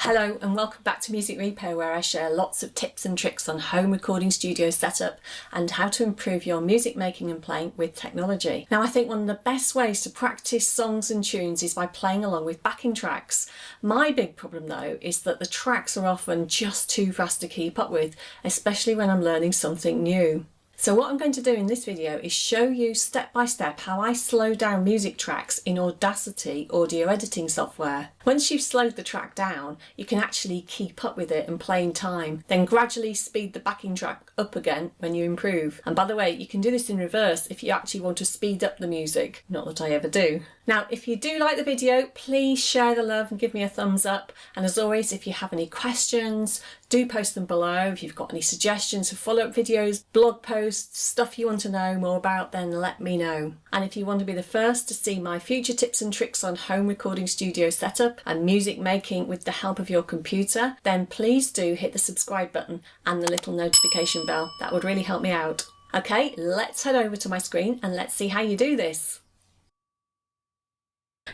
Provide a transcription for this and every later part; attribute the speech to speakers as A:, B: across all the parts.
A: Hello and welcome back to Music Repo, where I share lots of tips and tricks on home recording studio setup and how to improve your music making and playing with technology. Now, I think one of the best ways to practice songs and tunes is by playing along with backing tracks. My big problem though is that the tracks are often just too fast to keep up with, especially when I'm learning something new. So what I'm going to do in this video is show you step by step how I slow down music tracks in Audacity audio editing software. Once you've slowed the track down, you can actually keep up with it and play in time, then gradually speed the backing track up again when you improve. And by the way, you can do this in reverse if you actually want to speed up the music, not that I ever do. Now, if you do like the video, please share the love and give me a thumbs up. And as always, if you have any questions, do post them below. If you've got any suggestions for follow-up videos, blog posts, stuff you want to know more about, then let me know. And if you want to be the first to see my future tips and tricks on home recording studio setup and music making with the help of your computer, then please do hit the subscribe button and the little notification bell. That would really help me out. Okay, let's head over to my screen and let's see how you do this.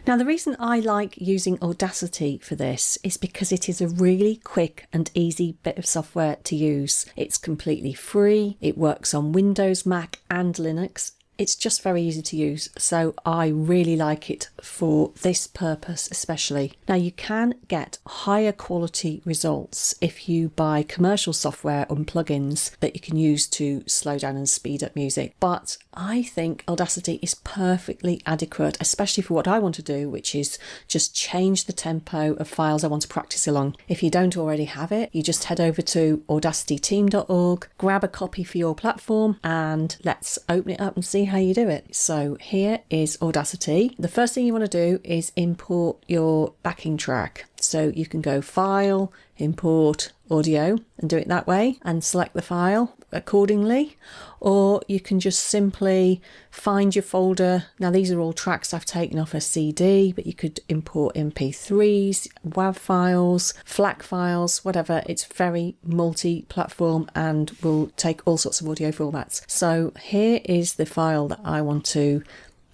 A: Now, the reason I like using Audacity for this is because it is a really quick and easy bit of software to use. It's completely free, it works on Windows, Mac and Linux. It's just very easy to use, so I really like it for this purpose especially. Now, you can get higher quality results if you buy commercial software and plugins that you can use to slow down and speed up music, but I think Audacity is perfectly adequate, especially for what I want to do, which is just change the tempo of files I want to practice along. If you don't already have it, you just head over to audacityteam.org, grab a copy for your platform, and let's open it up and see how you do it. So here is Audacity. The first thing you want to do is import your backing track. So you can go File, Import Audio and do it that way and select the file accordingly, or you can just simply find your folder. Now, these are all tracks I've taken off a CD, but you could import MP3s, WAV files, FLAC files, whatever. It's very multi-platform and will take all sorts of audio formats. So here is the file that I want to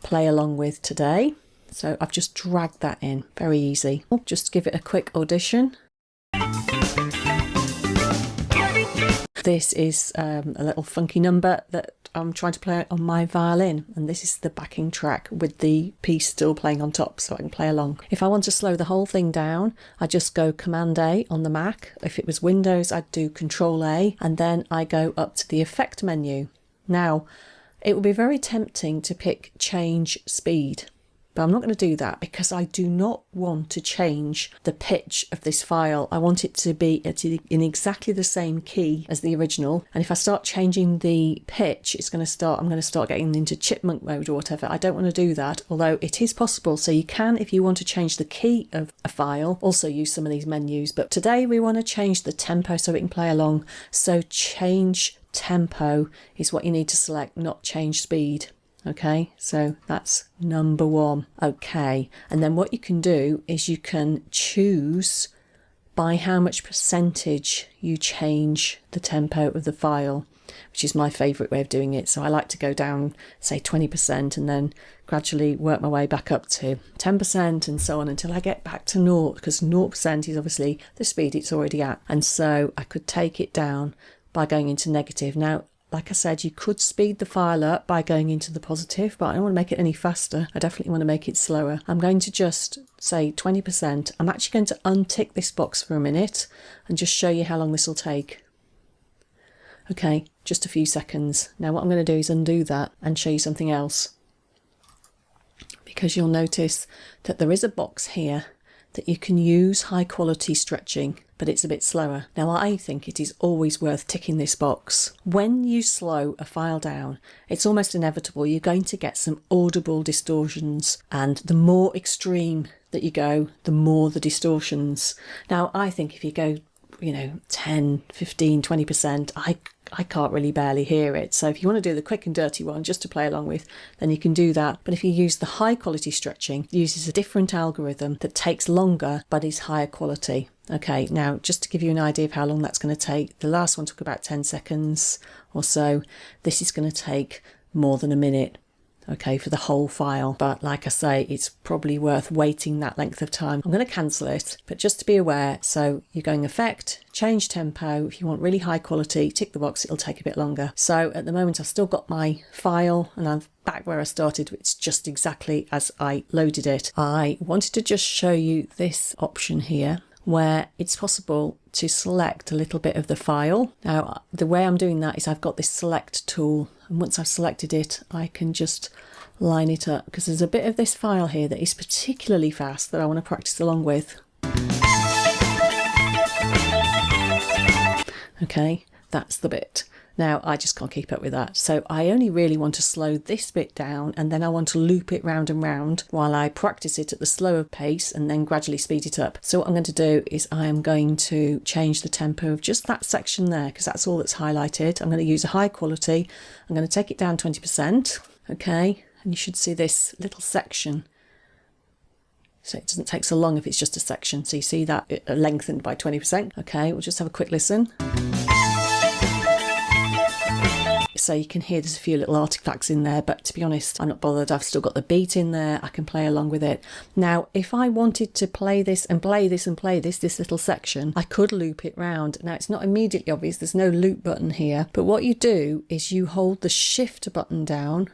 A: play along with today. So I've just dragged that in, very easy. Just give it a quick audition. This is a little funky number that I'm trying to play on my violin, and this is the backing track with the piece still playing on top so I can play along. If I want to slow the whole thing down, I just go Command A on the Mac. If it was Windows, I'd do Control A, and then I go up to the Effect menu. Now, it would be very tempting to pick Change Speed, but I'm not going to do that because I do not want to change the pitch of this file. I want it to be in exactly the same key as the original. And if I start changing the pitch, I'm going to start getting into chipmunk mode or whatever. I don't want to do that, although it is possible. So you can, if you want to change the key of a file, also use some of these menus. But today we want to change the tempo so we can play along. So change tempo is what you need to select, not change speed. Okay, so that's number one. Okay, and then what you can do is you can choose by how much percentage you change the tempo of the file, which is my favourite way of doing it. So I like to go down, say 20%, and then gradually work my way back up to 10% and so on until I get back to 0, because 0% is obviously the speed it's already at. And so I could take it down by going into negative. Now, like I said, you could speed the file up by going into the positive, but I don't want to make it any faster. I definitely want to make it slower. I'm going to just say 20%. I'm actually going to untick this box for a minute and just show you how long this will take. Okay, just a few seconds. Now what I'm going to do is undo that and show you something else, because you'll notice that there is a box here that you can use high quality stretching, but it's a bit slower. Now, I think it is always worth ticking this box. When you slow a file down, it's almost inevitable you're going to get some audible distortions, and the more extreme that you go, the more the distortions. Now, I think if you go, 10, 15, 20%, I can't really barely hear it. So if you want to do the quick and dirty one just to play along with, then you can do that. But if you use the high quality stretching, it uses a different algorithm that takes longer but is higher quality. Okay, now just to give you an idea of how long that's going to take, the last one took about 10 seconds or so. This is going to take more than a minute. okay, for the whole file. But like I say, it's probably worth waiting that length of time. I'm going to cancel it, but just to be aware, so you're going effect, change tempo. If you want really high quality, tick the box, it'll take a bit longer. So at the moment I've still got my file and I'm back where I started. It's just exactly as I loaded it. I wanted to just show you this option here where it's possible to select a little bit of the file. Now, the way I'm doing that is I've got this select tool, and once I've selected it, I can just line it up, because there's a bit of this file here that is particularly fast that I want to practice along with. Okay, that's the bit. Now, I just can't keep up with that. So I only really want to slow this bit down, and then I want to loop it round and round while I practice it at the slower pace and then gradually speed it up. So what I'm going to do is I am going to change the tempo of just that section there, because that's all that's highlighted. I'm going to use a high quality. I'm going to take it down 20%. Okay, and you should see this little section. So it doesn't take so long if it's just a section. So you see that it lengthened by 20%. Okay, we'll just have a quick listen. So you can hear there's a few little artifacts in there, but to be honest, I'm not bothered. I've still got the beat in there. I can play along with it. Now, if I wanted to play this and play this and play this little section, I could loop it round. Now, it's not immediately obvious. There's no loop button here, but what you do is you hold the shift button down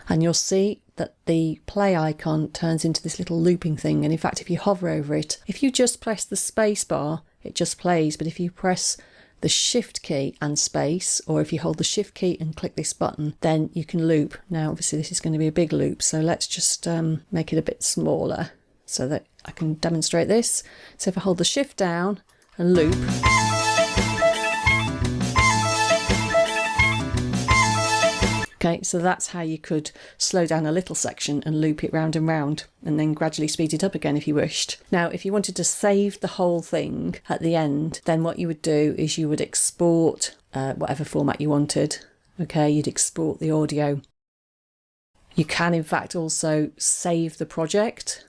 A: and you'll see that the play icon turns into this little looping thing. And in fact, if you hover over it, if you just press the space bar, it just plays. But if you press the shift key and space, or if you hold the shift key and click this button, then you can loop. Now obviously this is going to be a big loop, so let's just make it a bit smaller so that I can demonstrate this. So if I hold the shift down and loop, okay, so that's how you could slow down a little section and loop it round and round, and then gradually speed it up again if you wished. Now, if you wanted to save the whole thing at the end, then what you would do is you would export whatever format you wanted. Okay, you'd export the audio. You can, in fact, also save the project.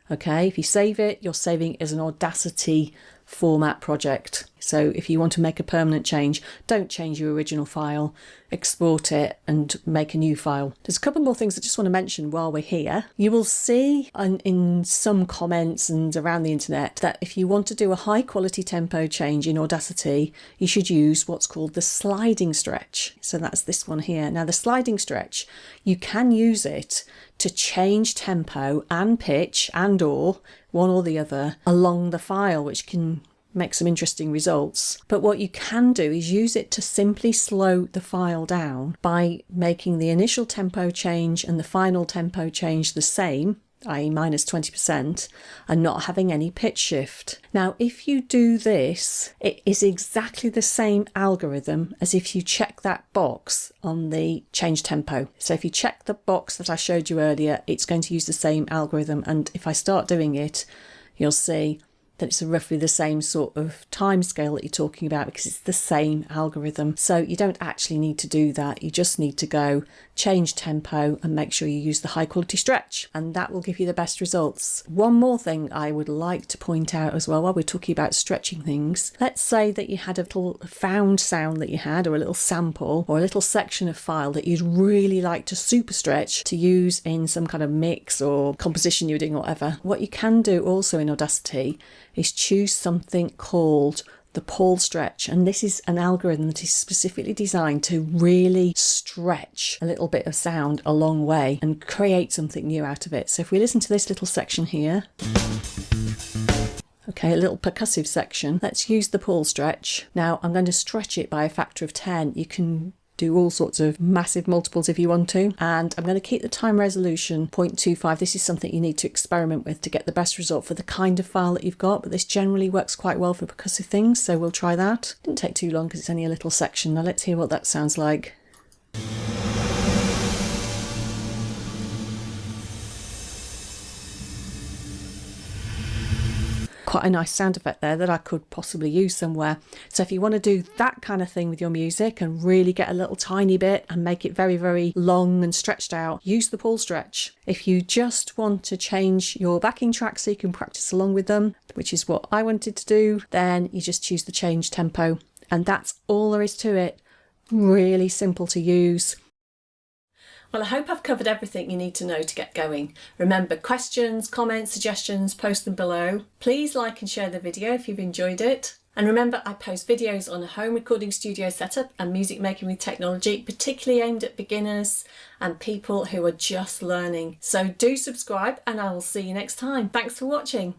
A: Okay, if you save it, you're saving it as an Audacity format project. So if you want to make a permanent change, don't change your original file, export it and make a new file. There's a couple more things I just want to mention while we're here. You will see in some comments and around the internet that if you want to do a high quality tempo change in Audacity, you should use what's called the sliding stretch. So that's this one here. Now the sliding stretch, you can use it to change tempo and pitch and or one or the other along the file, which can make some interesting results. But what you can do is use it to simply slow the file down by making the initial tempo change and the final tempo change the same, i.e. minus 20%, and not having any pitch shift. Now, if you do this, it is exactly the same algorithm as if you check that box on the change tempo. So if you check the box that I showed you earlier, it's going to use the same algorithm. And if I start doing it, you'll see that it's roughly the same sort of time scale that you're talking about, because it's the same algorithm. So you don't actually need to do that. You just need to go change tempo and make sure you use the high quality stretch, and that will give you the best results. One more thing I would like to point out as well while we're talking about stretching things. Let's say that you had a little found sound that you had, or a little sample, or a little section of file that you'd really like to super stretch to use in some kind of mix or composition you're doing or whatever. What you can do also in Audacity is choose something called the pull stretch, and this is an algorithm that is specifically designed to really stretch a little bit of sound a long way and create something new out of it. So if we listen to this little section here, okay, a little percussive section, let's use the pull stretch. Now I'm going to stretch it by a factor of 10. You can do all sorts of massive multiples if you want to, and I'm going to keep the time resolution 0.25. This is something you need to experiment with to get the best result for the kind of file that you've got, but this generally works quite well for percussive things, so we'll try that. Didn't take too long because it's only a little section. Now let's hear what that sounds like. Quite a nice sound effect there that I could possibly use somewhere. So if you want to do that kind of thing with your music and really get a little tiny bit and make it very, very long and stretched out, use the pull stretch. If you just want to change your backing tracks so you can practice along with them, which is what I wanted to do, then you just choose the change tempo. And that's all there is to it. Really simple to use. Well, I hope I've covered everything you need to know to get going. Remember, questions, comments, suggestions, post them below. Please like and share the video if you've enjoyed it. And remember, I post videos on a home recording studio setup and music making with technology, particularly aimed at beginners and people who are just learning. So do subscribe and I will see you next time. Thanks for watching.